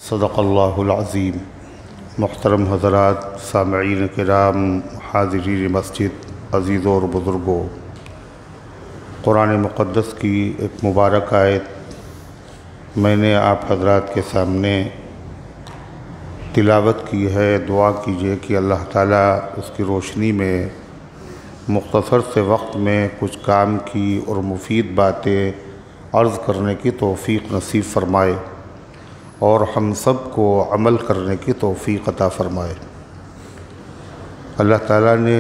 सदक़ल्लाहुल अज़ीम। मुहतरम हज़रात, सामईन किराम, हाज़िरीन मस्जिद, अज़ीज़ों और बुज़ुर्गों, कुरान मुक़द्दस की एक मुबारक आयत मैंने आप हज़रात के सामने तिलावत की है। दुआ कीजिए कि अल्लाह ताला उसकी रोशनी में मुख्तसर से वक्त में कुछ काम की और मुफीद बातें अर्ज़ करने की तौफ़ीक़ नसीब फ़रमाए और हम सब को अमल करने की तौफ़ीक़ अता फ़रमाए। अल्लाह ताला ने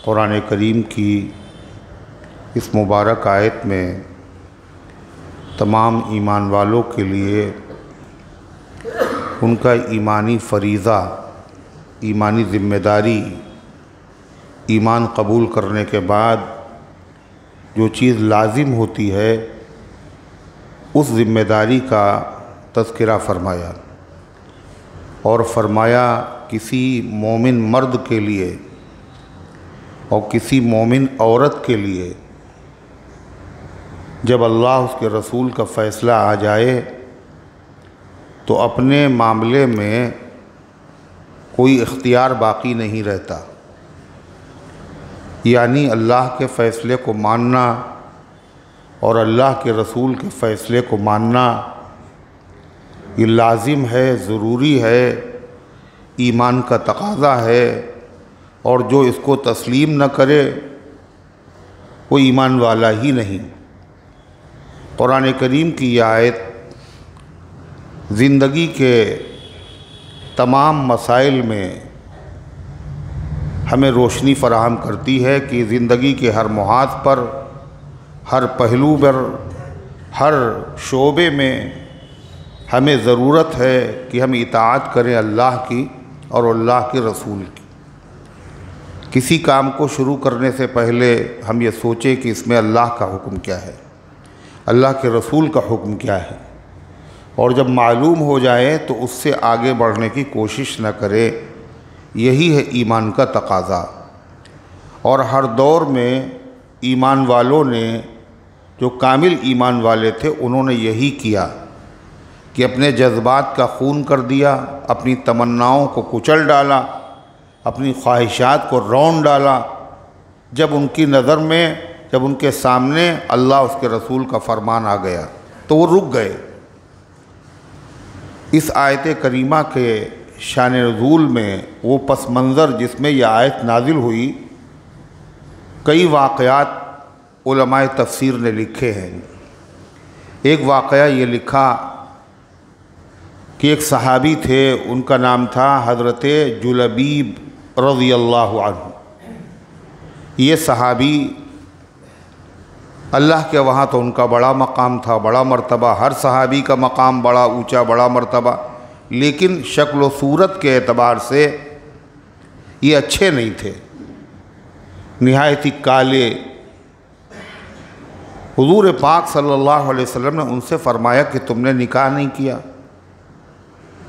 कुरान करीम की इस मुबारक आयत में तमाम ईमान वालों के लिए उनका ईमानी फ़रीज़ा, ईमानी ज़िम्मेदारी, ईमान कबूल करने के बाद जो चीज़ लाजिम होती है उस ज़िम्मेदारी का तज़किरा फ़रमाया और फ़रमाया किसी मोमिन मर्द के लिए और किसी मोमिन औरत के लिए जब अल्लाह उसके रसूल का फ़ैसला आ जाए तो अपने मामले में कोई इख्तियार बाकी नहीं रहता। यानी अल्लाह के फ़ैसले को मानना और अल्लाह के रसूल के फ़ैसले को मानना ये लाजिम है, ज़रूरी है, ईमान का तकाज़ा है। और जो इसको तस्लीम न करे वो ईमान वाला ही नहीं। कुरान करीम की यह आयत ज़िंदगी के तमाम मसाइल में हमें रोशनी फ़राहम करती है कि ज़िंदगी के हर मुहाज़ पर, हर पहलू पर, हर शोबे में हमें ज़रूरत है कि हम इताअत करें अल्लाह की और अल्लाह के रसूल की। किसी काम को शुरू करने से पहले हम ये सोचें कि इसमें अल्लाह का हुक्म क्या है, अल्लाह के रसूल का हुक्म क्या है, और जब मालूम हो जाए तो उससे आगे बढ़ने की कोशिश न करें। यही है ईमान का तकाज़ा। और हर दौर में ईमान वालों ने, जो कामिल ईमान वाले थे, उन्होंने यही किया कि अपने जज्बात का खून कर दिया, अपनी तमन्नाओं को कुचल डाला, अपनी ख्वाहिशात को रौंद डाला। जब उनकी नज़र में, जब उनके सामने अल्लाह उसके रसूल का फरमान आ गया तो वो रुक गए। इस आयत करीमा के शान नुज़ूल में वो पस मंज़र जिसमें यह आयत नाजिल हुई, कई वाक़यात उलमाए तफ़सीर ने लिखे हैं। एक वाक़या ये लिखा कि एक सहाबी थे, उनका नाम था हज़रत जुलबीब रज़ियल्लाहु अन्हु। ये सहाबी अल्लाह के वहाँ तो उनका बड़ा मकाम था, बड़ा मर्तबा। हर सहाबी का मकाम बड़ा ऊंचा, बड़ा मर्तबा, लेकिन शक्ल व सूरत के एतबार से ये अच्छे नहीं थे, निहायत ही काले। हुज़ूर पाक सल्लल्लाहु अलैहि वसल्लम ने उनसे फ़रमाया कि तुमने निकाह नहीं किया,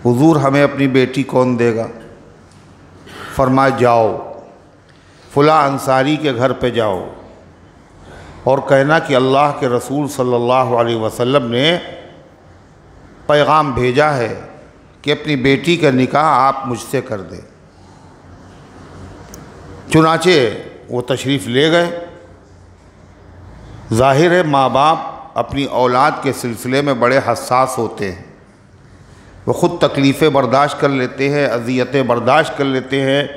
हुज़ूर हमें अपनी बेटी कौन देगा? फरमाया जाओ फ़ुला अंसारी के घर पे जाओ और कहना कि अल्लाह के रसूल सल्लल्लाहु अलैहि वसल्लम ने पैगाम भेजा है कि अपनी बेटी का निकाह आप मुझसे कर दें। चुनाचे वो तशरीफ़ ले गए। ज़ाहिर है माँ बाप अपनी औलाद के सिलसिले में बड़े हसास होते हैं। वो ख़ुद तकलीफ़ें बर्दाश्त कर लेते हैं, अज़ियतें बर्दाश्त कर लेते हैं,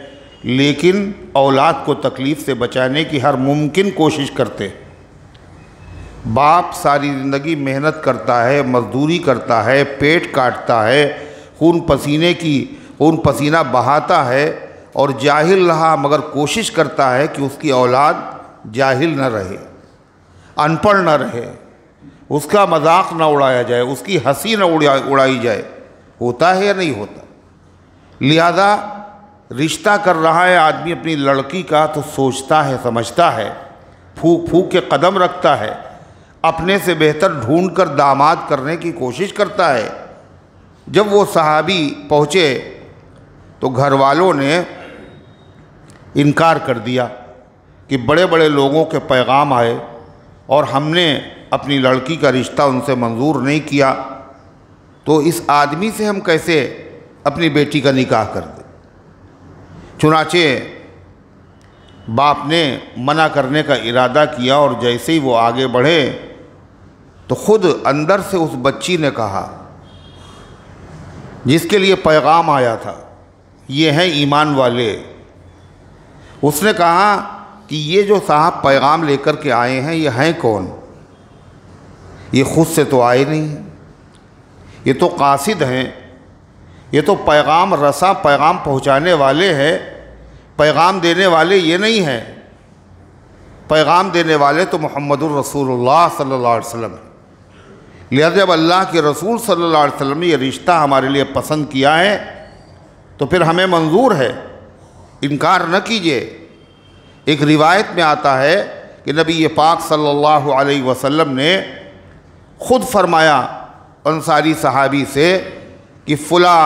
लेकिन औलाद को तकलीफ़ से बचाने की हर मुमकिन कोशिश करते हैं। बाप सारी ज़िंदगी मेहनत करता है, मज़दूरी करता है, पेट काटता है, खून पसीना बहाता है और जाहिल रहा मगर कोशिश करता है कि उसकी औलाद जाहिल न रहे, अनपढ़ न रहे, उसका मजाक न उड़ाया जाए, उसकी हंसी न उड़ाई जाए। होता है या नहीं होता? लिहाजा रिश्ता कर रहा है आदमी अपनी लड़की का तो सोचता है, समझता है, फूक फूक के कदम रखता है, अपने से बेहतर ढूंढ कर दामाद करने की कोशिश करता है। जब वो सहाबी पहुँचे तो घर वालों ने इनकार कर दिया कि बड़े बड़े लोगों के पैगाम आए और हमने अपनी लड़की का रिश्ता उनसे मंजूर नहीं किया। तो इस आदमी से हम कैसे अपनी बेटी का निकाह कर दें। चुनाचे बाप ने मना करने का इरादा किया और जैसे ही वो आगे बढ़े तो ख़ुद अंदर से उस बच्ची ने कहा, जिसके लिए पैगाम आया था, ये हैं ईमान वाले। उसने कहा कि ये जो साहब पैगाम लेकर के आए हैं ये हैं कौन? ये खुद से तो आए नहीं हैं, ये तो कासिद हैं, ये तो पैगाम रसा, पैगाम पहुंचाने वाले हैं, पैगाम देने वाले ये नहीं हैं। पैगाम देने वाले तो मुहम्मदुर रसूलुल्लाह सल्लल्लाहु अलैहि वसल्लम। लिहाजा जब अल्लाह के रसूल सल्लल्लाहु अलैहि वसल्लम ने ये रिश्ता हमारे लिए पसंद किया है तो फिर हमें मंजूर है, इनकार न कीजिए। एक रिवायत में आता है कि नबी पाक सल्लल्लाहु अलैहि वसल्लम ने ख़ुद फरमाया अंसारी सहाबी से कि फ़ुला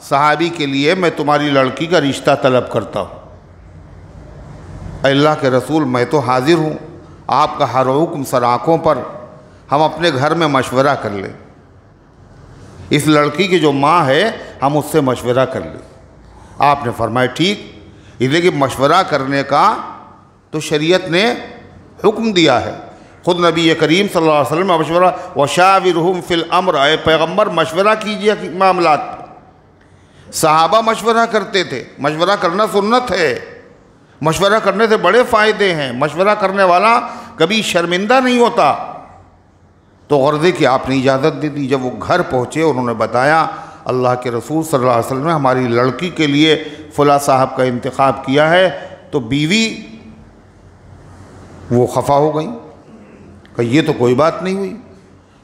सहाबी के लिए मैं तुम्हारी लड़की का रिश्ता तलब करता हूँ। अल्लाह के रसूल, मैं तो हाजिर हूँ, आपका हर हुक्म सर आँखों पर, हम अपने घर में मशवरा कर लें। इस लड़की की जो माँ है हम उससे मशवरा कर लें। आपने फरमाया ठीक, इसलिए कि मशवरा करने का तो शरीयत ने हुक्म दिया है। ख़ुद नबी करीम सल्लल्लाहु अलैहि वसल्लम मशवरा वशाविरहुम फिल अम्र, आए पैगम्बर मशवरा कीजिए मामलात पर। सहाबा मशवरा करते थे, मशवरा करना सुन्नत है, मशवरा करने से बड़े फ़ायदे हैं। मशवरा करने वाला कभी शर्मिंदा नहीं होता। तो गर्दे की आपने इजाज़त दे दी। जब वो घर पहुँचे उन्होंने बताया अल्लाह के रसूल सल्लल्लाहु अलैहि वसल्लम ने हमारी लड़की के लिए फ़ुला साहब का इंतखाब किया है। तो बीवी वो खफा हो गई कि ये तो कोई बात नहीं हुई,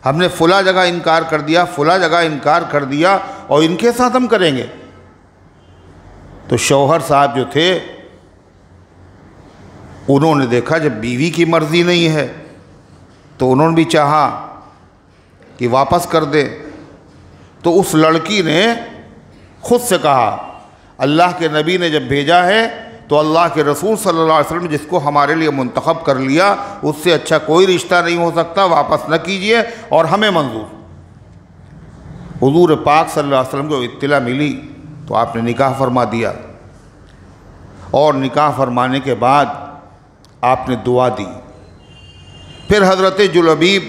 हमने फ़ुला जगह इनकार कर दिया, फ़ुला जगह इनकार कर दिया और इनके साथ हम करेंगे। तो शौहर साहब जो थे उन्होंने देखा जब बीवी की मर्ज़ी नहीं है तो उन्होंने भी चाहा कि वापस कर दे। तो उस लड़की ने खुद से कहा, अल्लाह के नबी ने जब भेजा है तो अल्लाह के रसूल सल्लल्लाहु अलैहि वसल्लम जिसको हमारे लिए मुंतखब कर लिया उससे अच्छा कोई रिश्ता नहीं हो सकता, वापस न कीजिए और हमें मंजूर। हुजूर पाक सल्लल्लाहु अलैहि वसल्लम को इत्तला मिली तो आपने निकाह फरमा दिया और निकाह फरमाने के बाद आपने दुआ दी। फिर हज़रत जुलबीब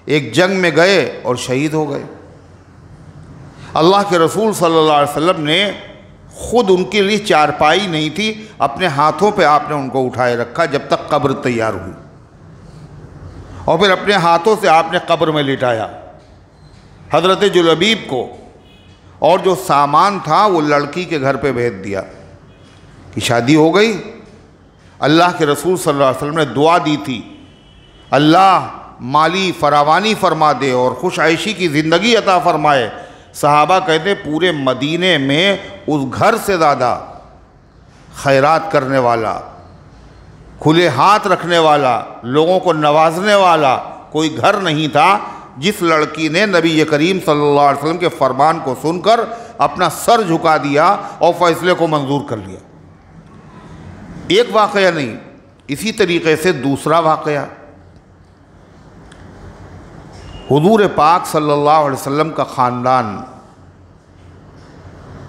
एक जंग में गए और शहीद हो गए। अल्लाह के रसूल सल्लल्लाहु अलैहि वसल्लम ने ख़ुद उनके लिए चारपाई नहीं थी, अपने हाथों पे आपने उनको उठाए रखा जब तक कब्र तैयार हुई और फिर अपने हाथों से आपने कब्र में लिटाया हज़रत जुलबीब को। और जो सामान था वो लड़की के घर पे भेज दिया कि शादी हो गई। अल्लाह के रसूल सल्लल्लाहु अलैहि वसल्लम ने दुआ दी थी, अल्लाह माली फरावानी फरमा दे और खुश आयशी की ज़िंदगी अता फरमाए। सहाबा कहते पूरे मदीने में उस घर से ज़्यादा खैरात करने वाला, खुले हाथ रखने वाला, लोगों को नवाजने वाला कोई घर नहीं था जिस लड़की ने नबी करीम सल्लल्लाहु अलैहि वसल्लम के फरमान को सुनकर अपना सर झुका दिया और फैसले को मंजूर कर लिया। एक वाक़या नहीं, इसी तरीक़े से दूसरा वाक़या, हुजूर पाक सल्लल्लाहु अलैहि वसल्लम का ख़ानदान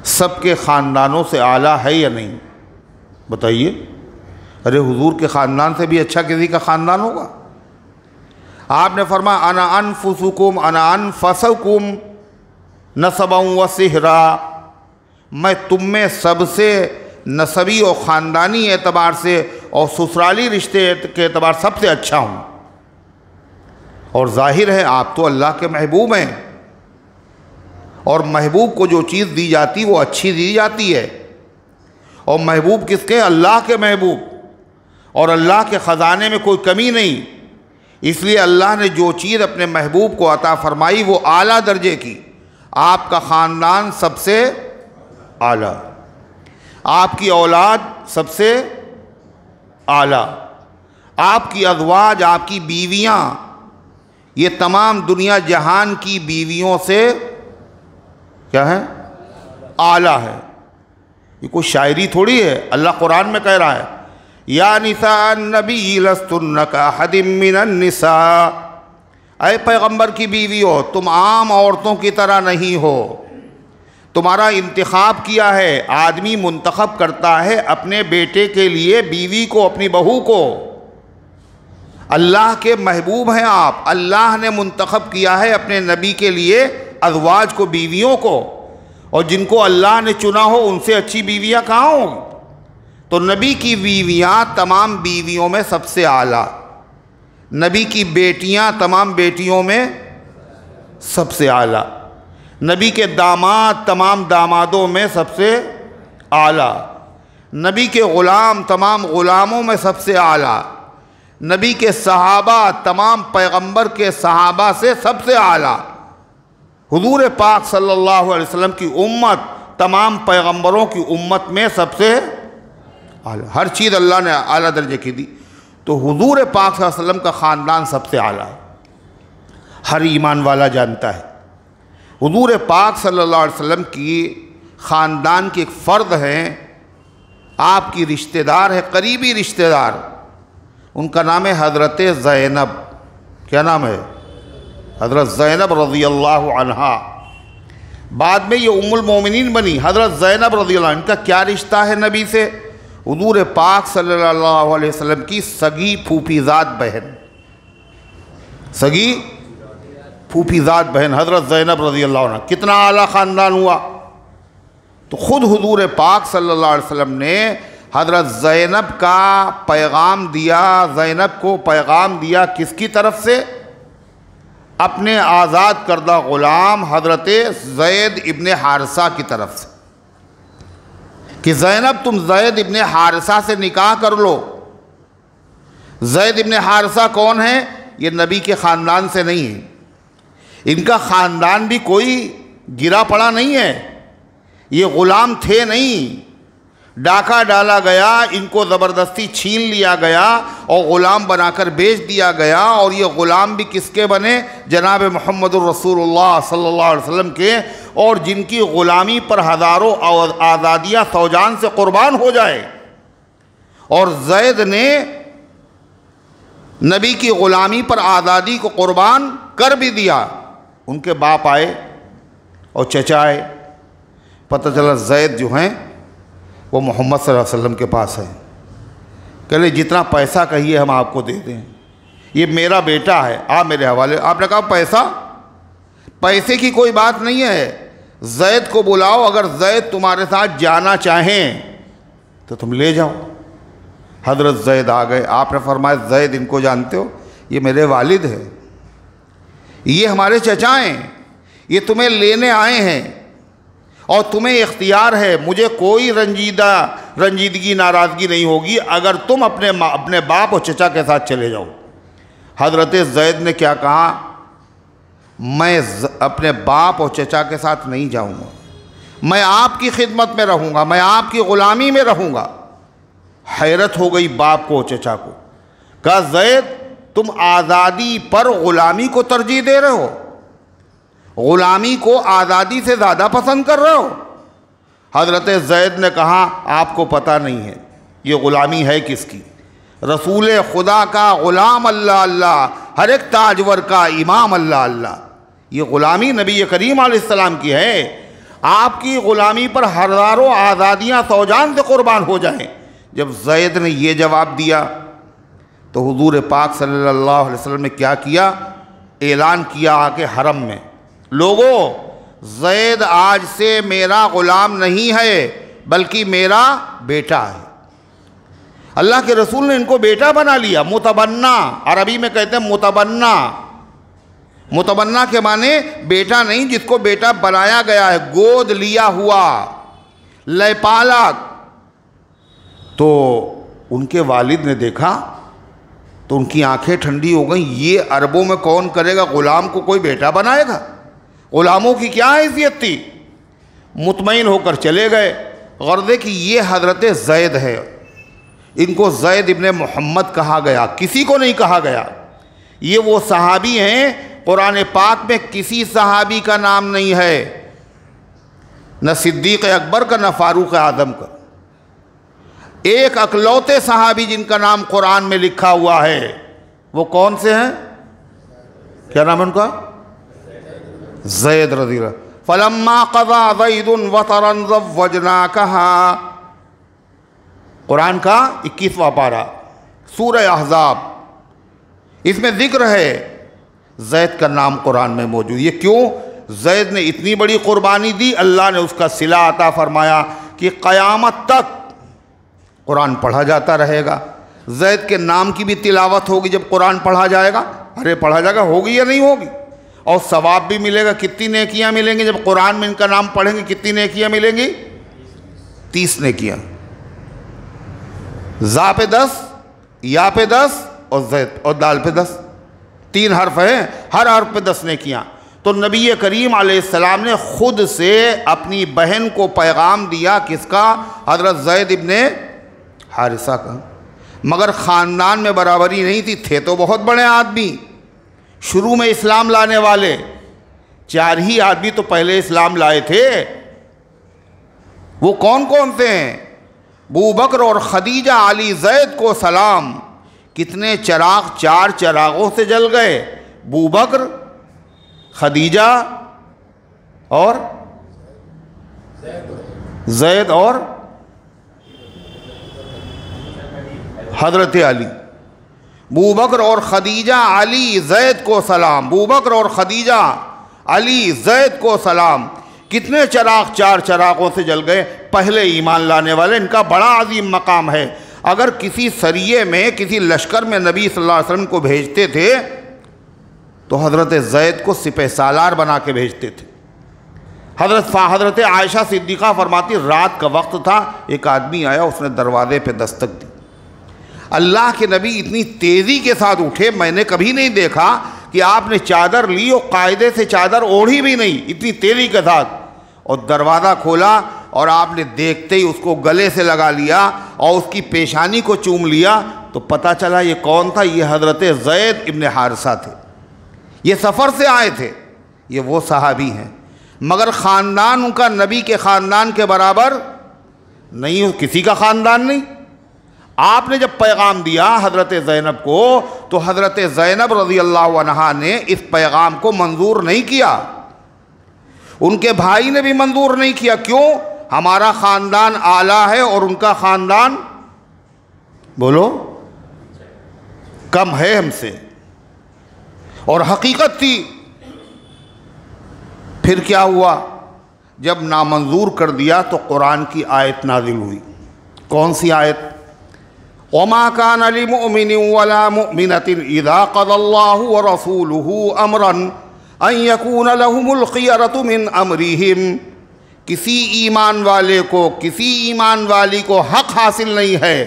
सबके ख़ानदानों से आला है या नहीं? बताइए। अरे हुजूर के ख़ानदान से भी अच्छा किसी का ख़ानदान होगा? आपने फरमाया अना अनफुसुकुम अना अनफसकुम नसबं व सिहरा, मैं तुम में सबसे नसबी और ख़ानदानी एतबार से और ससुराली रिश्ते के एतबार सबसे अच्छा हूँ। और ज़ाहिर है आप तो अल्लाह के महबूब हैं और महबूब को जो चीज़ दी जाती वो अच्छी दी जाती है। और महबूब किसके? अल्लाह के महबूब, और अल्लाह के ख़जाने में कोई कमी नहीं। इसलिए अल्लाह ने जो चीज़ अपने महबूब को अता फरमाई वो आला दर्जे की। आपका ख़ानदान सबसे आला, आपकी औलाद सबसे आला, आपकी अज़वाज, आपकी बीवियाँ, ये तमाम दुनिया जहान की बीवियों से क्या है? आला है। ये कोई शायरी थोड़ी है, अल्लाह कुरान में कह रहा है या निसा नबी लस्तुन्ना का हदिम मिनन निसा, ऐ पैगंबर की बीवी हो, तुम आम औरतों की तरह नहीं हो, तुम्हारा इंतखाब किया है। आदमी मुंतखब करता है अपने बेटे के लिए बीवी को, अपनी बहू को। अल्लाह के महबूब हैं आप, अल्लाह ने मुंतखब किया है अपने नबी के लिए अज़वाज को, बीवियों को, और जिनको अल्लाह ने चुना हो उनसे अच्छी बीवियां कहाँ होंगी? तो नबी की बीवियां तमाम बीवियों में सबसे आला, नबी की बेटियां तमाम बेटियों में सबसे आला, नबी के दामाद तमाम दामादों में सबसे आला, नबी के ग़ुलाम तमाम ग़ुलामों में सबसे आला, नबी के सहाबा तमाम पैगंबर के सहाबा से सबसे आला, हुजूर पाक सल्लल्लाहु अलैहि वसल्लम की उम्मत तमाम पैगंबरों की उम्मत में सबसे आला। हर चीज़ अल्लाह ने आला दर्जे की दी, तो हुजूर पाक सल्लल्लाहु अलैहि वसल्लम का ख़ानदान सबसे आला है। हर ईमान वाला जानता है हुजूर पाक सल्लल्लाहु अलैहि वसल्लम की ख़ानदान की एक फ़र्द है, आपकी रिश्तेदार है, करीबी रिश्तेदार, उनका नाम है हज़रत ज़ैनब। क्या नाम है? हज़रत ज़ैनब रज़ियल्लाहु अन्हा। बाद में ये उम्मुल मोमिनीन बनी हज़रत ज़ैनब रज़ियल्लाहु अन्हा। इनका क्या रिश्ता है नबी से? हुजूर पाक सल्लल्लाहु अलैहि वसल्लम की सगी फूफीज़ाद बहन, सगी फूफीज़ाद बहन हज़रत ज़ैनब रज़ियल्लाहु अन्हा। कितना आला ख़ानदान हुआ। तो ख़ुद हुजूर पाक सल्लल्लाहु अलैहि वसल्लम ने हज़रत ज़ैनब का पैगाम दिया, ज़ैनब को पैगाम दिया किसकी तरफ से? अपने आज़ाद करदा ग़ुलाम हज़रत ज़ैद इब्ने हारिसा की तरफ से, कि ज़ैनब तुम ज़ैद इब्ने हारिसा से निकाह कर लो। ज़ैद इब्ने हारिसा कौन है? ये नबी के ख़ानदान से नहीं है, इनका ख़ानदान भी कोई गिरा पड़ा नहीं है, ये ग़ुलाम थे नहीं, डाका डाला गया, इनको ज़बरदस्ती छीन लिया गया और ग़ुलाम बनाकर बेच दिया गया। और ये ग़ुलाम भी किसके बने? जनाब मुहम्मदुर रसूलुल्लाह सल्लल्लाहु अलैहि वसल्लम के, और जिनकी ग़ुलामी पर हज़ारों आज़ादियाँ सौजान से क़ुरबान हो जाए। और ज़ैद ने नबी की ग़ुलामी पर आज़ादी को क़ुरबान कर भी दिया। उनके बाप आए और चचा आए, पता चला ज़ैद जो हैं वो मोहम्मद सल्लल्लाहु अलैहि वसल्लम के पास है। कह रहे जितना पैसा कहिए हम आपको दे दें, ये मेरा बेटा है, आप मेरे हवाले। आपने कहा पैसा? पैसे की कोई बात नहीं है, ज़ैद को बुलाओ, अगर ज़ैद तुम्हारे साथ जाना चाहें तो तुम ले जाओ। हज़रत ज़ैद आ गए। आपने फरमाया ज़ैद इनको जानते हो? ये मेरे वालिद हैं, ये हमारे चचा हैं, ये तुम्हें लेने आए हैं और तुम्हें इख्तियार है, मुझे कोई रंजीदगी नाराज़गी नहीं होगी अगर तुम अपने बाप और चचा के साथ चले जाओ। हज़रत ज़ैद ने क्या कहा? मैं अपने बाप और चचा के साथ नहीं जाऊंगा, मैं आपकी खिदमत में रहूंगा, मैं आपकी ग़ुलामी में रहूंगा। हैरत हो गई बाप को, चचा को। कहा ज़ैद तुम आज़ादी पर ग़ुलामी को तरजीह दे रहे हो, ग़ुलामी को आज़ादी से ज़्यादा पसंद कर रहे हो। हज़रत ज़ैद ने कहा आपको पता नहीं है ये ग़ुलामी है किसकी? रसूल खुदा का ग़ुलाम अल्लाह अल्लाह, हर एक ताजवर का इमाम अल्लाह अल्लाह। ये ग़ुलामी नबी करीम अलैहिस्सलाम की है। आपकी ग़ुलामी पर हज़ारों आज़ादियाँ सौजान से क़ुरबान हो जाएं। जब ज़ैद ने ये जवाब दिया तो हुज़ूर पाक सल्लल्लाहु अलैहि वसल्लम ने क्या किया? ऐलान किया आके हरम में, लोगों ज़ैद आज से मेरा ग़ुलाम नहीं है बल्कि मेरा बेटा है। अल्लाह के रसूल ने इनको बेटा बना लिया। मुतबन्ना, अरबी में कहते हैं मुतबन्ना। मुतबन्ना के माने बेटा नहीं, जिसको बेटा बनाया गया है, गोद लिया हुआ, लयपालक। तो उनके वालिद ने देखा तो उनकी आंखें ठंडी हो गई। ये अरबों में कौन करेगा, ग़ुलाम को कोई बेटा बनाएगा? ग़ुलामों की क्या हैसियत थी? मुतमईन होकर चले गए। गर्दे कि ये हज़रत ज़ैद है, इनको ज़ैद इब्ने मोहम्मद कहा गया, किसी को नहीं कहा गया। ये वो सहाबी हैं, कुरान पाक में किसी सहाबी का नाम नहीं है, न सिद्दीक़ अकबर का, न फ़ारूक़ आज़म का। एक अकलौते सहाबी जिनका नाम कुरान में लिखा हुआ है, वो कौन से हैं? क्या नाम है उनका? ज़ैद रज़ी अल्लाह। फलम्मा क़ज़ा ज़ैदुन वतरन ज़व्वजनाकहा, कुरान का 21वां पारा, सूरह अहज़ाब। इसमें जिक्र है ज़ैद का नाम कुरान में मौजूद। ये क्यों? ज़ैद ने इतनी बड़ी कुर्बानी दी, अल्लाह ने उसका सिला अता फरमाया कि क़यामत तक कुरान पढ़ा जाता रहेगा। ज़ैद के नाम की भी तिलावत होगी जब कुरान पढ़ा जाएगा। अरे पढ़ा जाएगा, होगी या नहीं होगी? और सवाब भी मिलेगा। कितनी नेकियां मिलेंगी जब कुरान में इनका नाम पढ़ेंगे? कितनी नेकियां मिलेंगी? 30 नेकियां। ज़ा पे 10, या पे 10 और ज़ैद और दाल पे 10, 3 हर्फ हैं, हर हर्फ पे 10 नेकियां। तो नबी करीम अलैहिस्सलाम ने खुद से अपनी बहन को पैगाम दिया, किसका? हज़रत ज़ैद इब्ने हारिसा का। मगर ख़ानदान में बराबरी नहीं थी, थे तो बहुत बड़े आदमी, शुरू में इस्लाम लाने वाले 4 ही आदमी तो पहले इस्लाम लाए थे। वो कौन कौन से हैं? अबू बकर और खदीजा अली ज़ैद को सलाम। कितने चिराग? 4 चिरागों से जल गए। अबू बकर, खदीजा और ज़ैद और हज़रत अली। अबू बकर और खदीजा अली ज़ैद को सलाम। अबू बकर और खदीजा अली ज़ैद को सलाम। कितने चिराग? 4 चिरागों से जल गए। पहले ईमान लाने वाले, इनका बड़ा अजीम मकाम है। अगर किसी सरिये में, किसी लश्कर में नबी सल्लल्लाहु अलैहि वसल्लम को भेजते थे तो हज़रत ज़ैद को सिपह सालार बना के भेजते थे। हज़रत आयशा सिद्दीक़ा फरमाती, रात का वक्त था, एक आदमी आया, उसने दरवाज़े पे दस्तक दी। अल्लाह के नबी इतनी तेज़ी के साथ उठे, मैंने कभी नहीं देखा कि आपने चादर ली और कायदे से चादर ओढ़ी भी नहीं, इतनी तेज़ी के साथ, और दरवाज़ा खोला और आपने देखते ही उसको गले से लगा लिया और उसकी पेशानी को चूम लिया। तो पता चला ये कौन था? ये हज़रत ज़ैद इब्ने हारिसा थे। ये सफ़र से आए थे, ये वो सहाबी हैं। मगर ख़ानदान उनका नबी के ख़ानदान के बराबर नहीं, किसी का ख़ानदान नहीं। आपने जब पैगाम दिया हज़रत ज़ैनब को, तो हज़रत ज़ैनब रज़ी अल्लाह अन्हा ने इस पैगाम को मंजूर नहीं किया, उनके भाई ने भी मंजूर नहीं किया। क्यों? हमारा ख़ानदान आला है और उनका ख़ानदान, बोलो, कम है हमसे। और हकीकत थी। फिर क्या हुआ? जब नामंजूर कर दिया तो कुरान की आयत नाजिल हुई। कौन सी आयत? वमा कान लिमुमिनिन वला मुमिनतिन इज़ा क़ज़ल्लाहु व रसूलुहु अमरन अन यकून लहुमुल खियरतु मिन अमरिहिम। किसी ईमान वाले को, किसी ईमान वाली को हक़ हासिल नहीं है,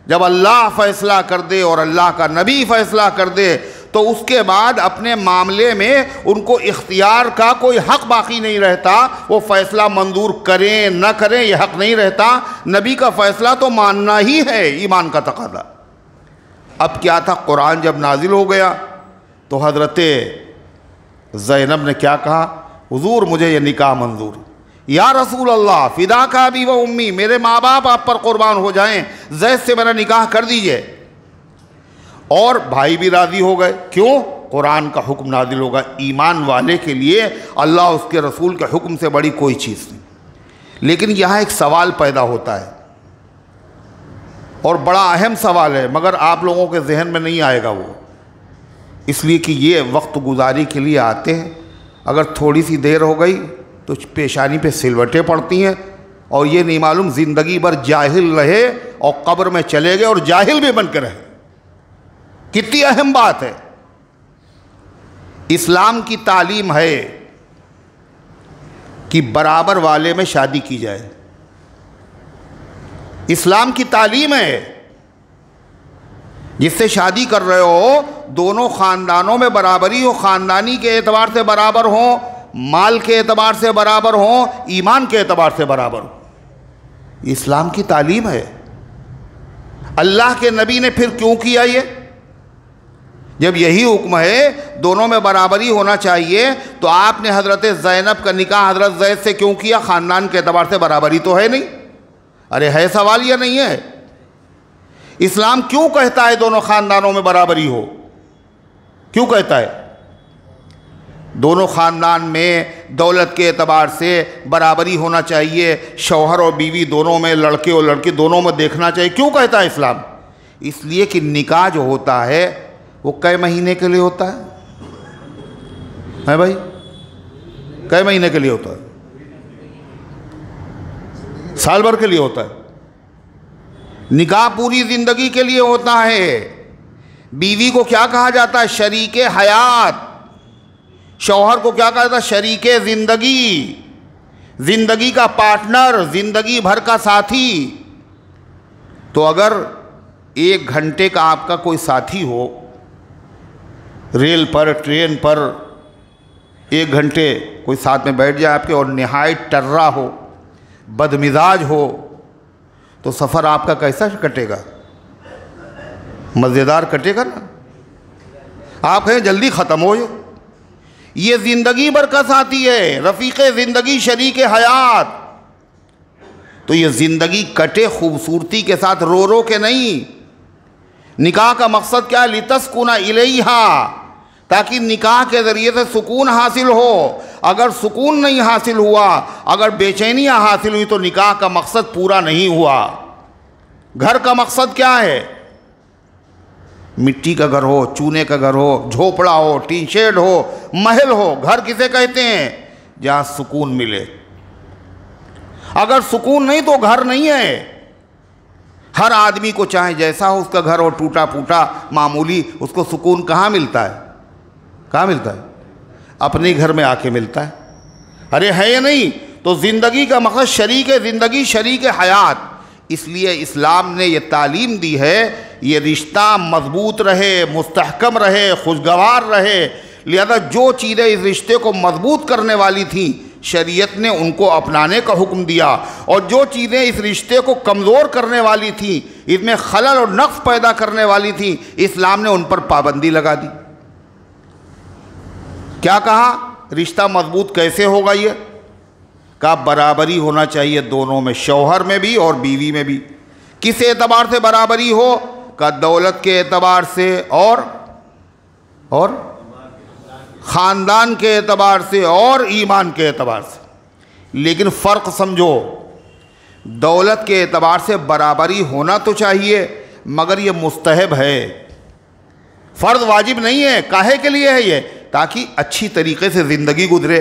जब अल्लाह फ़ैसला कर दे और अल्लाह का नबी फ़ैसला कर दे तो उसके बाद अपने मामले में उनको इख्तियार का कोई हक़ बाकी नहीं रहता। वो फ़ैसला मंजूर करें न करें ये हक़ नहीं रहता। नबी का फ़ैसला तो मानना ही है, ईमान का तक़ाज़ा। अब क्या था? कुरान जब नाजिल हो गया तो हज़रत ज़ैनब ने क्या कहा? हुज़ूर मुझे ये निकाह मंजूर। या रसूल अल्लाह फ़िदा का अबी व उम्मी, मेरे माँ बाप आप पर कुर्बान हो जाएं, ज़ैद से मेरा निकाह कर दीजिए। और भाई भी राज़ी हो गए। क्यों? कुरान का हुक्म नाजिल होगा। ईमान वाले के लिए अल्लाह उसके रसूल के हुक्म से बड़ी कोई चीज़ नहीं। लेकिन यहाँ एक सवाल पैदा होता है और बड़ा अहम सवाल है, मगर आप लोगों के जहन में नहीं आएगा वो, इसलिए कि ये वक्त गुजारी के लिए आते हैं। अगर थोड़ी सी देर हो गई तो पेशानी पे सिलवटें पड़ती हैं और ये नहीं मालूम ज़िंदगी भर जाहिल रहे और कब्र में चले गए और जाहिल भी बन के रहे। कितनी अहम बात है। इस्लाम की तालीम है कि बराबर वाले में शादी की जाए। इस्लाम की तालीम है जिससे शादी कर रहे हो दोनों ख़ानदानों में बराबरी हो, ख़ानदानी के एतबार से बराबर हो, माल के एतबार से बराबर हो, ईमान के एतबार से बराबर हो। इस्लाम की तालीम है। अल्लाह के नबी ने फिर क्यों किया ये? जब यही हुक्म है दोनों में बराबरी होना चाहिए, तो आपने हज़रत ज़ैनब का निकाह हज़रत ज़ैद से क्यों किया? ख़ानदान के एतबार से बराबरी तो है नहीं। अरे है सवाल या नहीं है? इस्लाम क्यों कहता है दोनों ख़ानदानों में बराबरी हो? क्यों कहता है? दोनों ख़ानदान में दौलत के एतबार से बराबरी होना चाहिए, शौहर और बीवी दोनों में, लड़के और लड़की दोनों में देखना चाहिए। क्यों कहता है इस्लाम? इसलिए कि निकाह जो होता है वो कई महीने के लिए होता है भाई? कई महीने के लिए होता है? साल भर के लिए होता है। निकाह पूरी ज़िंदगी के लिए होता है। बीवी को क्या कहा जाता है? शरीके हयात। शौहर को क्या कहा जाता है? शरीके ज़िंदगी, ज़िंदगी का पार्टनर, ज़िंदगी भर का साथी। तो अगर 1 घंटे का आपका कोई साथी हो, रेल पर, ट्रेन पर 1 घंटे कोई साथ में बैठ जाए आपके और निहायत टर्रा हो, बदमिजाज हो, तो सफ़र आपका कैसा कटेगा? मज़ेदार कटेगा ना? आप हैं जल्दी ख़त्म हो जाए। ये ज़िंदगी भर का साथी है, रफ़ीक़े ज़िंदगी, शरीके हयात। तो ये ज़िंदगी कटे खूबसूरती के साथ, रो रो के नहीं। निकाह का मकसद क्या है? लितस्कुना इलैहा, ताकि निकाह के ज़रिए से सुकून हासिल हो। अगर सुकून नहीं हासिल हुआ, अगर बेचैनियाँ हासिल हुई, तो निकाह का मकसद पूरा नहीं हुआ। घर का मकसद क्या है? मिट्टी का घर हो, चूने का घर हो, झोपड़ा हो, टी शेड हो, महल हो। घर किसे कहते हैं? जहाँ सुकून मिले। अगर सुकून नहीं तो घर नहीं है। हर आदमी को चाहे जैसा हो उसका घर हो, टूटा फूटा मामूली, उसको सुकून कहाँ मिलता है? कहाँ मिलता है? अपने घर में आके मिलता है। अरे है या नहीं? तो ज़िंदगी का मकसद शरीके ज़िंदगी, शरीके हयात। इसलिए इस्लाम ने ये तालीम दी है, ये रिश्ता मजबूत रहे, मुस्तहकम रहे, खुशगवार रहे। लिहाजा जो चीज़ें इस रिश्ते को मजबूत करने वाली थीं, शरीयत ने उनको अपनाने का हुक्म दिया, और जो चीज़ें इस रिश्ते को कमज़ोर करने वाली थीं, इसमें खलल और नक़्स पैदा करने वाली थीं, इस्लाम ने उन पर पाबंदी लगा दी। क्या कहा? रिश्ता मजबूत कैसे होगा? ये का बराबरी होना चाहिए दोनों में, शौहर में भी और बीवी में भी। किस एतबार से बराबरी हो? का दौलत के एतबार से और ख़ानदान के एतबार से और ईमान के एतबार से। लेकिन फ़र्क समझो, दौलत के एतबार से बराबरी होना तो चाहिए, मगर ये मुस्तहब है, फ़र्ज़ वाजिब नहीं है। काहे के लिए है ये? ताकि अच्छी तरीके से ज़िंदगी गुजरे।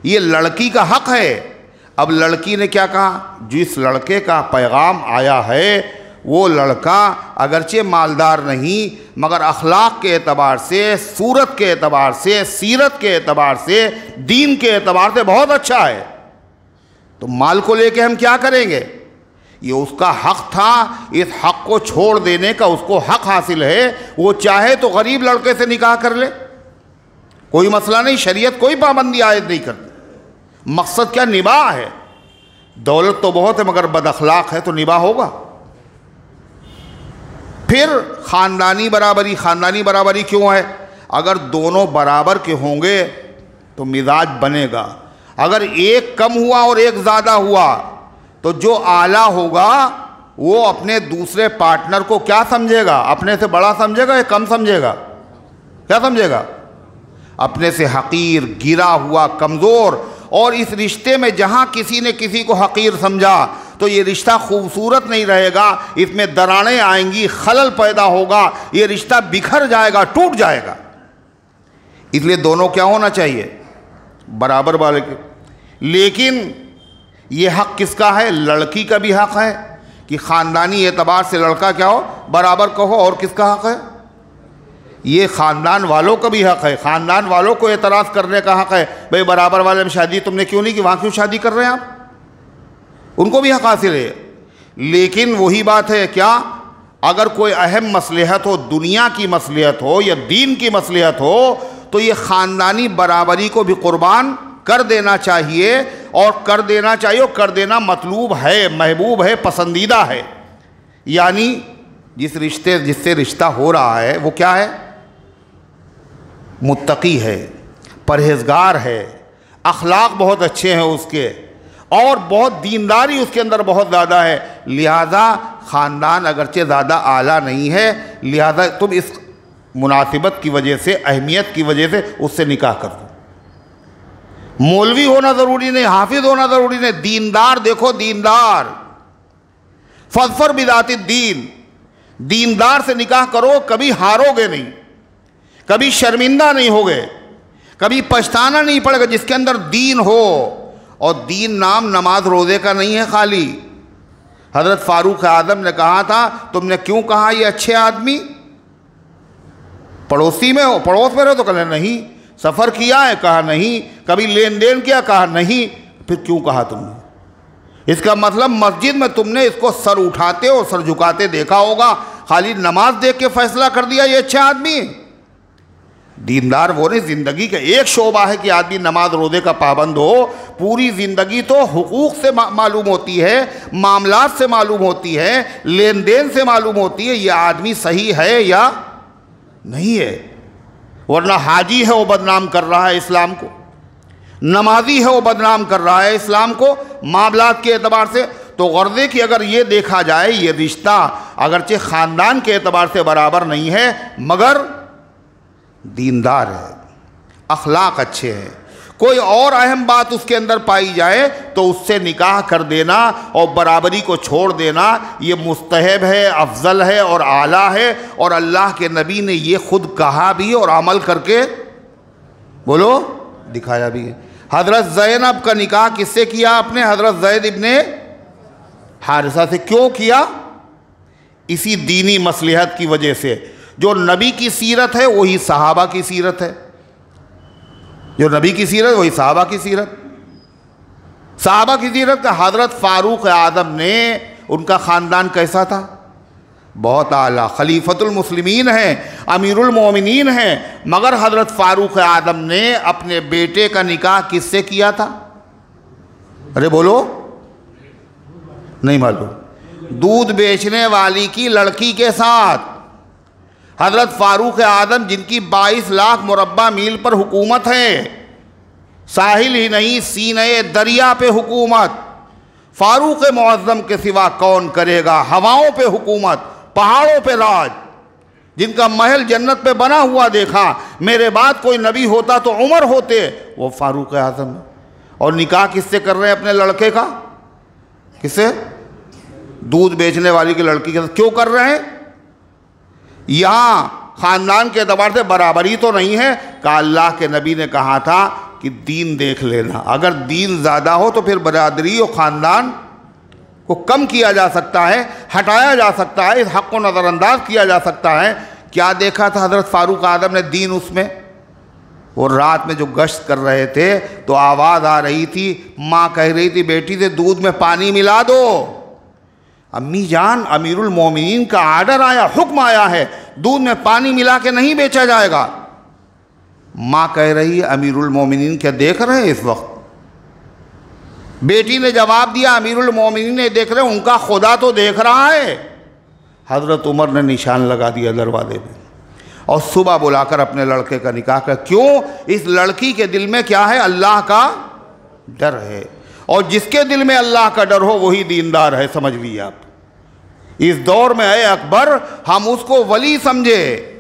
ये लड़की का हक़ है। अब लड़की ने क्या कहा? जिस लड़के का पैगाम आया है वो लड़का अगरचे मालदार नहीं, मगर अखलाक के एतबार से, सूरत के एतबार से, सीरत के एतबार से, दीन के एतबार से बहुत अच्छा है। तो माल को लेके हम क्या करेंगे? ये उसका हक़ था, इस हक़ को छोड़ देने का उसको हक़ हासिल है। वो चाहे तो गरीब लड़के से निकाह कर ले, कोई मसला नहीं, शरीयत कोई पाबंदी आयद नहीं करती। मकसद क्या? निबाह है। दौलत तो बहुत है मगर बदअखलाक है, तो निबाह होगा। फिर ख़ानदानी बराबरी क्यों है? अगर दोनों बराबर के होंगे तो मिजाज बनेगा। अगर एक कम हुआ और एक ज़्यादा हुआ तो जो आला होगा वो अपने दूसरे पार्टनर को क्या समझेगा? अपने से बड़ा समझेगा या कम समझेगा? क्या समझेगा? अपने से हकीर, गिरा हुआ, कमज़ोर। और इस रिश्ते में जहाँ किसी ने किसी को हकीर समझा तो ये रिश्ता खूबसूरत नहीं रहेगा, इसमें दरारें आएंगी, खलल पैदा होगा, ये रिश्ता बिखर जाएगा, टूट जाएगा। इसलिए दोनों क्या होना चाहिए? बराबर वाले के। लेकिन ये हक़ किसका है? लड़की का भी हक़ है कि ख़ानदानी एतबार से लड़का क्या हो? बराबर का हो। और किसका हक़ है? ये ख़ानदान वालों का भी हक़ है। ख़ानदान वालों को एतराज़ करने का हक़ है, भाई बराबर वाले में शादी तुमने क्यों नहीं की, वहाँ क्यों शादी कर रहे हैं आप? उनको भी हक़ हासिल है। लेकिन वही बात है, क्या अगर कोई अहम मसलहत हो, दुनिया की मसलहत हो या दीन की मसलहत हो, तो ये ख़ानदानी बराबरी को भी कुर्बान कर देना चाहिए। और कर देना चाहिए, और कर देना मतलूब है, महबूब है, पसंदीदा है। यानी जिससे रिश्ता हो रहा है वो क्या है? मुत्तकी है, परहेज़गार है, अखलाक बहुत अच्छे हैं उसके, और बहुत दीनदारी उसके अंदर बहुत ज़्यादा है। लिहाजा ख़ानदान अगरचे ज़्यादा आला नहीं है, लिहाजा तुम इस मुनासिबत की वजह से, अहमियत की वजह से उससे निकाह कर दो। मौलवी होना ज़रूरी नहीं, हाफिज़ होना ज़रूरी नहीं, दीनदार देखो, दीनदार। फज़फर बिदाति दीन, दीनदार से निकाह करो, कभी हारोगे नहीं, कभी शर्मिंदा नहीं होगे, कभी पछताना नहीं पड़ेगा, जिसके अंदर दीन हो। और दीन नाम नमाज रोज़े का नहीं है खाली। हज़रत फ़ारूक आज़म ने कहा था, तुमने क्यों कहा ये अच्छे आदमी? पड़ोसी में हो, पड़ोस में रहो? तो कहना नहीं। सफ़र किया है? कहा नहीं। कभी लेन देन किया? कहा नहीं। फिर क्यों कहा तुमने? इसका मतलब मस्जिद में तुमने इसको सर उठाते और सर झुकाते देखा होगा, खाली नमाज देख के फैसला कर दिया ये अच्छा आदमी। दीनदार वो नहीं, ज़िंदगी का एक शोबा है कि आदमी नमाज रोज़े का पाबंद हो, पूरी ज़िंदगी तो हुकूक से मालूम होती है, मामलात से मालूम होती है, लेन देन से मालूम होती है ये आदमी सही है या नहीं है। वरना हाजी है वो बदनाम कर रहा है इस्लाम को, नमाजी है वो बदनाम कर रहा है इस्लाम को मामलात के एतबार से। तो गर्दे कि अगर ये देखा जाए ये रिश्ता अगरचे ख़ानदान के एतबार से बराबर नहीं है, मगर दीनदार है, अखलाक अच्छे हैं, कोई और अहम बात उसके अंदर पाई जाए तो उससे निकाह कर देना और बराबरी को छोड़ देना ये मुस्तहब है, अफजल है और आला है। और अल्लाह के नबी ने ये खुद कहा भी और अमल करके बोलो दिखाया भी है। हज़रत ज़ैनब का निकाह किससे किया आपने? हज़रत ज़ैद इब्ने हारिसा से। क्यों किया? इसी दीनी मसलहत की वजह से। जो नबी की सीरत है वही सहाबा की सीरत है, जो नबी की सीरत वही सहाबा की सीरत। सहाबा की सीरत का हज़रत फ़ारूक आज़म ने, उनका ख़ानदान कैसा था? बहुत आला, खलीफतुल मुस्लिमीन हैं, अमीरुल मोमिनीन हैं। मगर हज़रत फ़ारूक आज़म ने अपने बेटे का निकाह किससे किया था? अरे बोलो, नहीं मालूम। दूध बेचने वाली की लड़की के साथ। हज़रत फ़ारूक आज़म जिनकी 22 लाख मुरब्बा मील पर हुकूमत है, साहिल ही नहीं सीने दरिया पे हुकूमत, फ़ारूक मुअज़्ज़म के सिवा कौन करेगा? हवाओं पे हुकूमत, पहाड़ों पे राज, जिनका महल जन्नत पे बना हुआ देखा। मेरे बाद कोई नबी होता तो उमर होते, वो फ़ारूक आज़म। और निकाह किससे कर रहे हैं अपने लड़के का? किससे? दूध बेचने वाली की लड़की के साथ। क्यों कर रहे हैं? यहाँ ख़ानदान के एतबार से बराबरी तो नहीं है। का अल्लाह के नबी ने कहा था कि दीन देख लेना, अगर दीन ज़्यादा हो तो फिर बरादरी और ख़ानदान को कम किया जा सकता है, हटाया जा सकता है, इस हक़ को नज़रअंदाज किया जा सकता है। क्या देखा था हज़रत फ़ारूक आज़म ने दीन उसमें? वो रात में जो गश्त कर रहे थे तो आवाज़ आ रही थी, माँ कह रही थी बेटी से दूध में पानी मिला दो। अम्मी जान, अमीरुल मोमिनीन का आर्डर आया, हुक्म आया है, दूध में पानी मिला के नहीं बेचा जाएगा। माँ कह रही है अमीरुल मोमिनीन क्या देख रहे हैं इस वक्त? बेटी ने जवाब दिया अमीरुल मोमिनीन ने देख रहे हैं, उनका खुदा तो देख रहा है। हज़रत उमर ने निशान लगा दिया दरवाजे में और सुबह बुलाकर अपने लड़के का निकाह कर। क्यों? इस लड़की के दिल में क्या है? अल्लाह का डर है। और जिसके दिल में अल्लाह का डर हो वही दीनदार है, समझ लीजिए आप। इस दौर में आए अकबर हम उसको वली समझे,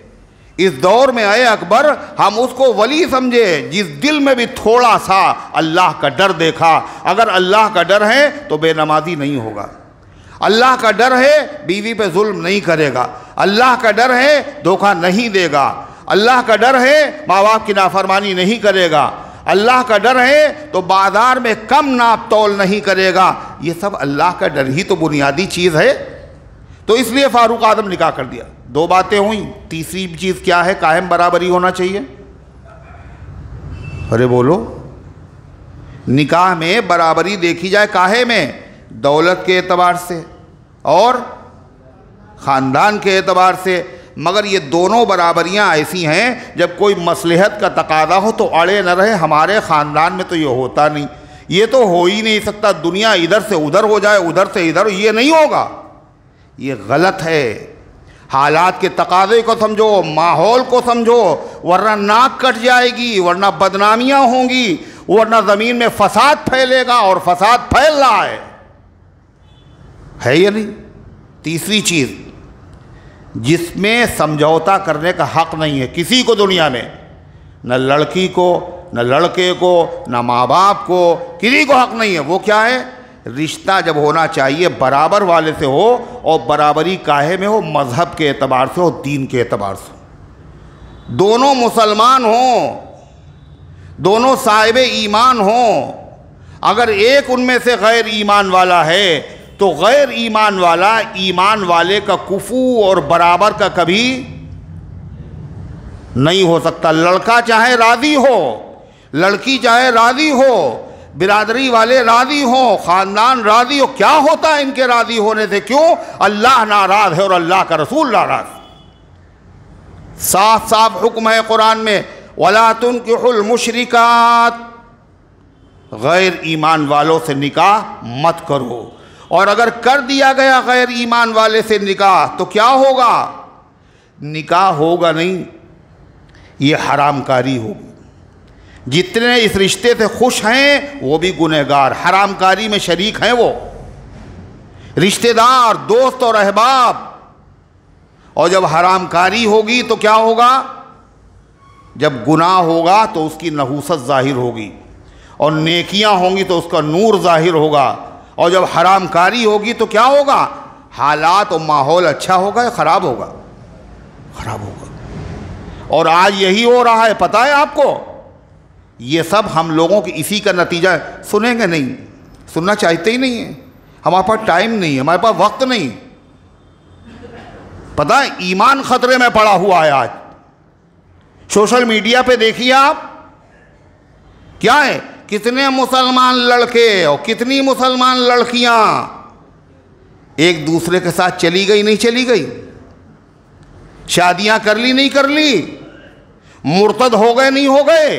इस दौर में आए अकबर हम उसको वली समझे जिस दिल में भी थोड़ा सा अल्लाह का डर देखा। अगर अल्लाह का डर है तो बेनमाजी नहीं होगा, अल्लाह का डर है बीवी पे जुल्म नहीं करेगा, अल्लाह का डर है धोखा नहीं देगा, अल्लाह का डर है माँ बाप की नाफरमानी नहीं करेगा, अल्लाह का डर है तो बाजार में कम नाप तोल नहीं करेगा। ये सब अल्लाह का डर ही तो बुनियादी चीज़ है। तो इसलिए फ़ारूक आज़म निकाह कर दिया। दो बातें हुई, तीसरी चीज़ क्या है? कायम बराबरी होना चाहिए। अरे बोलो, निकाह में बराबरी देखी जाए काहे में? दौलत के एतबार से और ख़ानदान के एतबार से। मगर ये दोनों बराबरियां ऐसी हैं जब कोई मसलहत का तकादा हो तो अड़े न रहे। हमारे ख़ानदान में तो ये होता नहीं, ये तो हो ही नहीं सकता। दुनिया इधर से उधर हो जाए, उधर से इधर, ये नहीं होगा, ये गलत है। हालात के तकादे को समझो, माहौल को समझो, वरना नाक कट जाएगी, वरना बदनामियां होंगी, वरना ज़मीन में फसाद फैलेगा और फसाद फैल रहा है या नहीं? तीसरी चीज़ जिसमें समझौता करने का हक़ नहीं है किसी को दुनिया में, न लड़की को न लड़के को, न माँ बाप को, किसी को हक नहीं है। वो क्या है, रिश्ता जब होना चाहिए बराबर वाले से हो, और बराबरी काहे में हो, मज़हब के एतबार से हो, दीन के एतबार से। दोनों मुसलमान हों, दोनों साहिब ईमान हों। अगर एक उनमें से गैर ईमान वाला है तो गैर ईमान वाला ईमान वाले का कुफू और बराबर का कभी नहीं हो सकता। लड़का चाहे राज़ी हो, लड़की चाहे राज़ी हो, बिरादरी वाले राज़ी हो, ख़ानदान राज़ी हो, क्या होता है इनके राज़ी होने से? क्यों? अल्लाह नाराज़ है और अल्लाह का रसूल नाराज़। साफ साफ हुक्म है कुरान में, वला तुनकिहुल मुशरिकात, गैर ईमान वालों से निकाह मत करो। और अगर कर दिया गया गैर ईमान वाले से निकाह तो क्या होगा? निकाह होगा नहीं, ये हरामकारी होगी। जितने इस रिश्ते से खुश हैं वो भी गुनहगार, हरामकारी में शरीक हैं वो रिश्तेदार, दोस्त और अहबाब। और जब हरामकारी होगी तो क्या होगा? जब गुनाह होगा तो उसकी नहूसत ज़ाहिर होगी, और नेकियां होंगी तो उसका नूर ज़ाहिर होगा। और जब हरामकारी होगी तो क्या होगा? हालात और माहौल अच्छा होगा या ख़राब होगा? ख़राब होगा। और आज यही हो रहा है, पता है आपको? ये सब हम लोगों की इसी का नतीजा है। सुनेंगे नहीं, सुनना चाहते ही नहीं है, हमारे पास टाइम नहीं है, हमारे पास वक्त नहीं। पता है, ईमान खतरे में पड़ा हुआ है आज। सोशल मीडिया पे देखिए आप, क्या है, कितने मुसलमान लड़के और कितनी मुसलमान लड़कियां एक दूसरे के साथ चली गई नहीं चली गई, शादियां कर ली नहीं कर ली, मुर्तद हो गए नहीं हो गए,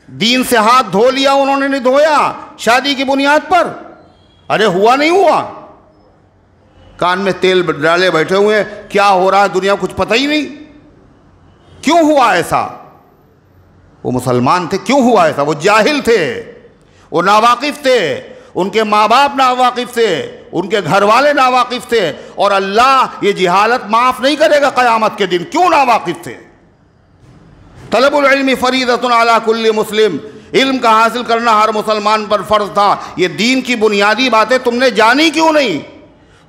दीन से हाथ धो लिया उन्होंने नहीं धोया शादी की बुनियाद पर। अरे हुआ नहीं हुआ? कान में तेल डाले बैठे हुए हैं, क्या हो रहा है दुनिया को कुछ पता ही नहीं। क्यों हुआ ऐसा? वो मुसलमान थे, क्यों हुआ ऐसा? वो जाहिल थे, वो नावाकिफ थे, उनके माँ बाप नावाकिफ थे, उनके घर वाले नावाकिफ थे, और अल्लाह ये जिहालत माफ़ नहीं करेगा क़यामत के दिन। क्यों नावाकिफ थे? तलबुल इल्मी फरीदतुन अला कुल्ली मुस्लिम, इल्म का हासिल करना हर मुसलमान पर फ़र्ज था। ये दीन की बुनियादी बातें तुमने जानी क्यों नहीं?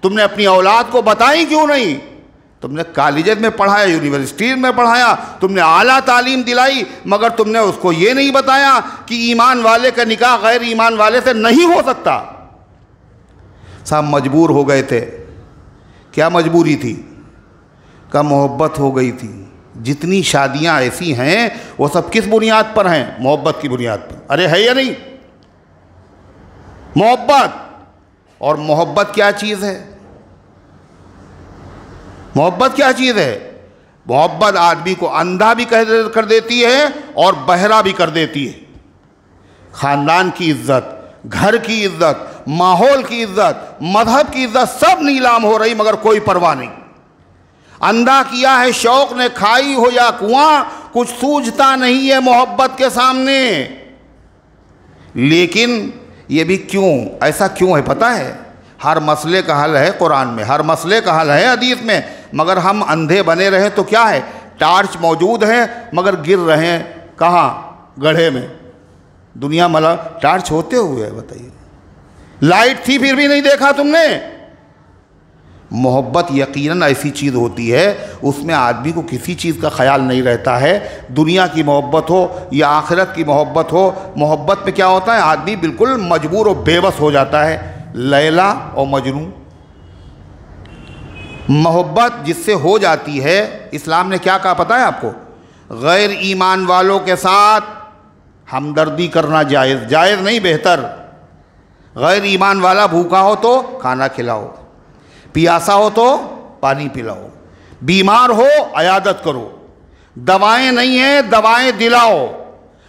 तुमने अपनी औलाद को बताई क्यों नहीं? तुमने कॉलेज में पढ़ाया, यूनिवर्सिटी में पढ़ाया, तुमने आला तालीम दिलाई, मगर तुमने उसको ये नहीं बताया कि ईमान वाले का निकाह गैर ईमान वाले से नहीं हो सकता। साहब मजबूर हो गए थे। क्या मजबूरी थी? का मोहब्बत हो गई थी। जितनी शादियां ऐसी हैं वो सब किस बुनियाद पर हैं? मोहब्बत की बुनियाद पर। अरे है या नहीं? मोहब्बत। और मोहब्बत क्या चीज़ है? मोहब्बत क्या चीज़ है? मोहब्बत आदमी को अंधा भी कर देती है और बहरा भी कर देती है। ख़ानदान की इज्जत, घर की इज्जत, माहौल की इज्जत, मजहब की इज्जत सब नीलाम हो रही, मगर कोई परवाह नहीं। अंधा किया है शौक ने, खाई हो या कुआं, कुछ सूझता नहीं है मोहब्बत के सामने। लेकिन ये भी क्यों, ऐसा क्यों है पता है? हर मसले का हल है कुरान में, हर मसले का हल है हदीस में, मगर हम अंधे बने रहे तो क्या है? टार्च मौजूद है मगर गिर रहे हैं कहाँ? गड्ढे में। दुनिया मतलब टार्च होते हुए, बताइए, लाइट थी फिर भी नहीं देखा तुमने। मोहब्बत यकीनन ऐसी चीज़ होती है, उसमें आदमी को किसी चीज़ का ख्याल नहीं रहता है। दुनिया की मोहब्बत हो या आखिरत की मोहब्बत हो, मोहब्बत में क्या होता है? आदमी बिल्कुल मजबूर और बेबस हो जाता है। लैला और मजनू, मोहब्बत जिससे हो जाती है, इस्लाम ने क्या कहा पता है आपको? गैर ईमान वालों के साथ हमदर्दी करना जायज़, जायज़ नहीं बेहतर। गैर ईमान वाला भूखा हो तो खाना खिलाओ, प्यासा हो तो पानी पिलाओ, बीमार हो अयादत करो, दवाएं नहीं हैं दवाएं दिलाओ,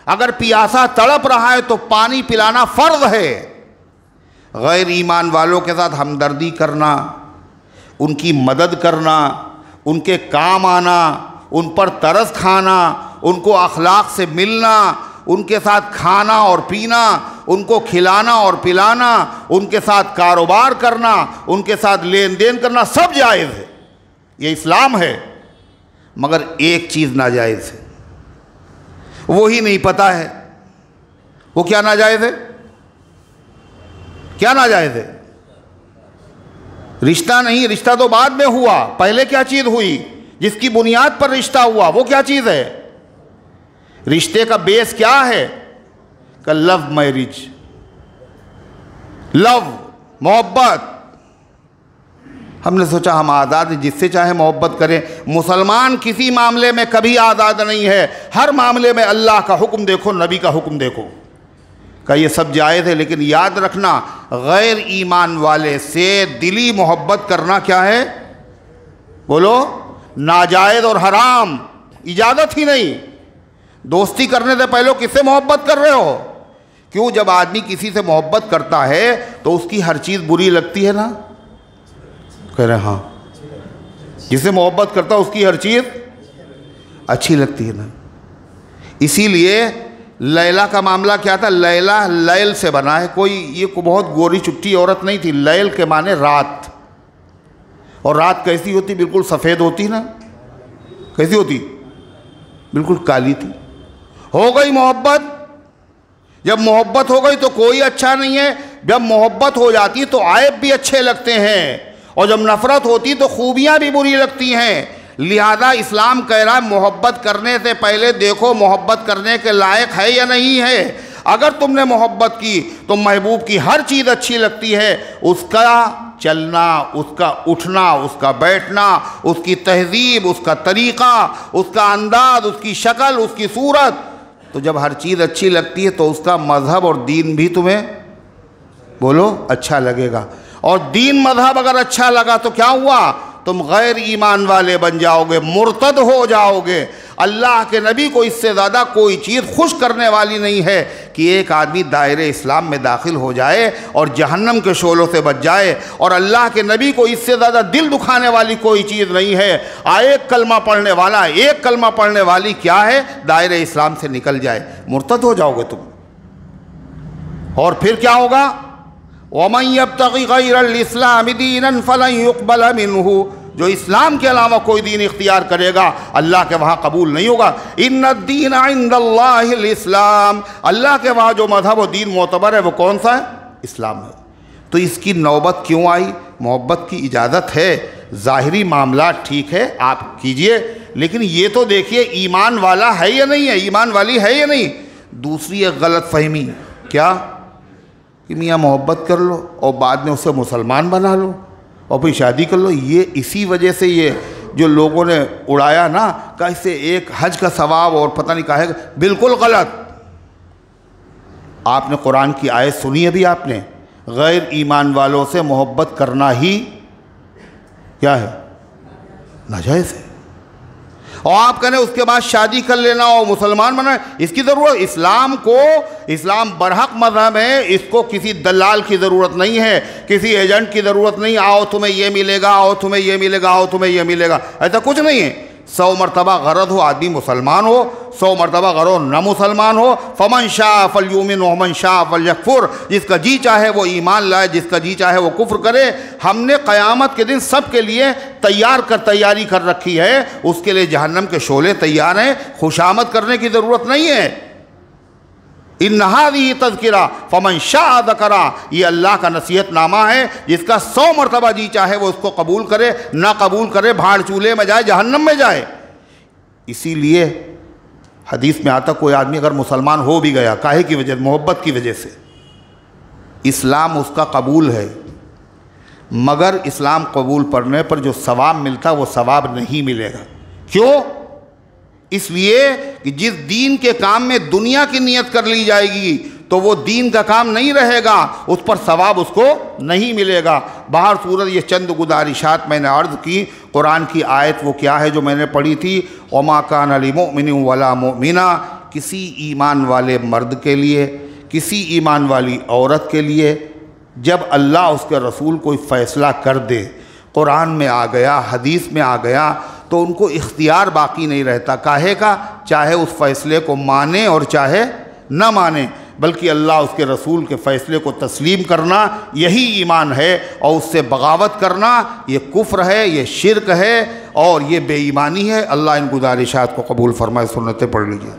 अगर प्यासा तड़प रहा है तो पानी पिलाना फ़र्ज है। गैर ईमान वालों के साथ हमदर्दी करना, उनकी मदद करना, उनके काम आना, उन पर तरस खाना, उनको अखलाक से मिलना, उनके साथ खाना और पीना, उनको खिलाना और पिलाना, उनके साथ कारोबार करना, उनके साथ लेन देन करना, सब जायज़ है, ये इस्लाम है। मगर एक चीज़ नाजायज़ है, वही नहीं पता है। वो क्या नाजायज़ है? क्या नाजायज़ है? रिश्ता नहीं, रिश्ता तो बाद में हुआ, पहले क्या चीज़ हुई जिसकी बुनियाद पर रिश्ता हुआ, वो क्या चीज़ है? रिश्ते का बेस क्या है? का लव मैरिज, लव, मोहब्बत। हमने सोचा हम आज़ाद हैं, जिससे चाहे मोहब्बत करें। मुसलमान किसी मामले में कभी आज़ाद नहीं है। हर मामले में अल्लाह का हुक्म देखो, नबी का हुक्म देखो, का ये सब जायज़ है। लेकिन याद रखना, गैर ईमान वाले से दिली मोहब्बत करना क्या है? बोलो, नाजायज़ और हराम, इजाज़त ही नहीं। दोस्ती करने से पहले किससे मोहब्बत कर रहे हो? क्यों? जब आदमी किसी से मोहब्बत करता है तो उसकी हर चीज़ बुरी लगती है ना? कह रहे हाँ, जिससे मोहब्बत करता है उसकी हर चीज़ अच्छी लगती है ना। इसीलिए लैला का मामला क्या था? लैला लैल से बना है, कोई ये बहुत गोरी चुट्टी औरत नहीं थी। लैल के माने रात, और रात कैसी होती? बिल्कुल सफ़ेद होती ना। कैसी होती? बिल्कुल काली थी। हो गई मोहब्बत। जब मोहब्बत हो गई तो कोई अच्छा नहीं है। जब मोहब्बत हो जाती तो आयब भी अच्छे लगते हैं, और जब नफ़रत होती तो खूबियाँ भी बुरी लगती हैं। लिहाजा इस्लाम कह रहा है मोहब्बत करने से पहले देखो मोहब्बत करने के लायक है या नहीं है। अगर तुमने मोहब्बत की तो महबूब की हर चीज़ अच्छी लगती है, उसका चलना, उसका उठना, उसका बैठना, उसकी तहजीब, उसका तरीक़ा, उसका अंदाज, उसकी शक्ल, उसकी सूरत। तो जब हर चीज़ अच्छी लगती है तो उसका मज़हब और दीन भी तुम्हें, बोलो, अच्छा लगेगा। और दीन मज़हब अगर अच्छा लगा तो क्या हुआ? तुम गैर ईमान वाले बन जाओगे, मुर्तद हो जाओगे। अल्लाह के नबी को इससे ज़्यादा कोई चीज़ खुश करने वाली नहीं है कि एक आदमी दायरे इस्लाम में दाखिल हो जाए और जहन्नम के शोलों से बच जाए। और अल्लाह के नबी को इससे ज़्यादा दिल दुखाने वाली कोई चीज़ नहीं है। एक कलमा पढ़ने वाला, एक कलमा पढ़ने वाली क्या है, दायरे इस्लाम से निकल जाए, मुर्तद हो जाओगे तुम। और फिर क्या होगा? वमन यब्तगी गैरल इस्लाम दीनन फलन युक़बल मिन्हु, जो इस्लाम के अलावा कोई दीन इख्तियार करेगा अल्लाह के वहाँ कबूल नहीं होगा। इन्नद्दीन इंदल्लाहिल इस्लाम, अल्लाह के वहाँ जो मज़हब और दीन मोतबर है वो कौन सा है? इस्लाम है। तो इसकी नौबत क्यों आई? मोहब्बत की इजाज़त है, ज़ाहिरी मामला ठीक है, आप कीजिए, लेकिन ये तो देखिए ईमान वाला है या नहीं है, ईमान वाली है या नहीं। दूसरी एक गलत फहमी क्या कि मियाँ मोहब्बत कर लो और बाद में उसे मुसलमान बना लो और फिर शादी कर लो। ये इसी वजह से ये जो लोगों ने उड़ाया ना, कैसे एक हज का सवाब और पता नहीं काहे, बिल्कुल गलत। आपने कुरान की आयत सुनी अभी आपने, गैर ईमान वालों से मोहब्बत करना ही क्या है? नाजायज़ है। और आप कहें उसके बाद शादी कर लेना और मुसलमान बना, इसकी ज़रूरत? इस्लाम बरहक मज़हब है, इसको किसी दलाल की ज़रूरत नहीं है, किसी एजेंट की ज़रूरत नहीं। आओ तुम्हें ये मिलेगा, आओ तुम्हें ये मिलेगा, आओ तुम्हें ये मिलेगा, ऐसा कुछ नहीं है। 100 मरतबा गरज हो आदमी मुसलमान हो, 100 मरतबा गरज न मुसलमान हो। फमन शाअ फलयुमिन वमन शाअ फलयकफुर, जिसका जी चाहे वो ईमान लाए, जिसका जी चाहे वो कुफ्र करे। हमने क़यामत के दिन सब के लिए तैयारी कर रखी है, उसके लिए जहन्नम के शोले तैयार हैं, खुशामद करने की ज़रूरत नहीं है। इन्न हाज़िही तज़किरा फमन शाअ ज़करा, ये अल्लाह का नसीहतनामा है, जिसका 100 मरतबा जी चाहे वो उसको कबूल करे, ना कबूल करे भाड़ चूल्हे में जाए, जहन्नम में जाए। इसीलिए हदीस में आता कोई आदमी अगर मुसलमान हो भी गया, काहे की वजह? मोहब्बत की वजह से, इस्लाम उसका कबूल है, मगर इस्लाम कबूल पढ़ने पर जो सवाब मिलता वो सवाब नहीं मिलेगा। क्यों? इसलिए कि जिस दीन के काम में दुनिया की नियत कर ली जाएगी तो वो दीन का काम नहीं रहेगा, उस पर सवाब उसको नहीं मिलेगा। बाहर सूरत ये चंद गुजारिशात मैंने अर्ज़ की। कुरान की आयत वो क्या है जो मैंने पढ़ी थी? वमा कान लिमुमिनिन वला मुमिना, किसी ईमान वाले मर्द के लिए, किसी ईमान वाली औरत के लिए जब अल्लाह उसके रसूल कोई फ़ैसला कर दे, कुरान में आ गया, हदीस में आ गया, तो उनको इख्तियार बाकी नहीं रहता काहे का, चाहे उस फ़ैसले को माने और चाहे न माने, बल्कि अल्लाह उसके रसूल के फ़ैसले को तस्लीम करना यही ईमान है। और उससे बगावत करना ये कुफ्र है, ये शिर्क है और ये बेईमानी है। अल्लाह इन गुजारिशात को कबूल फरमाए। सुन्नतें पढ़ लीजिए।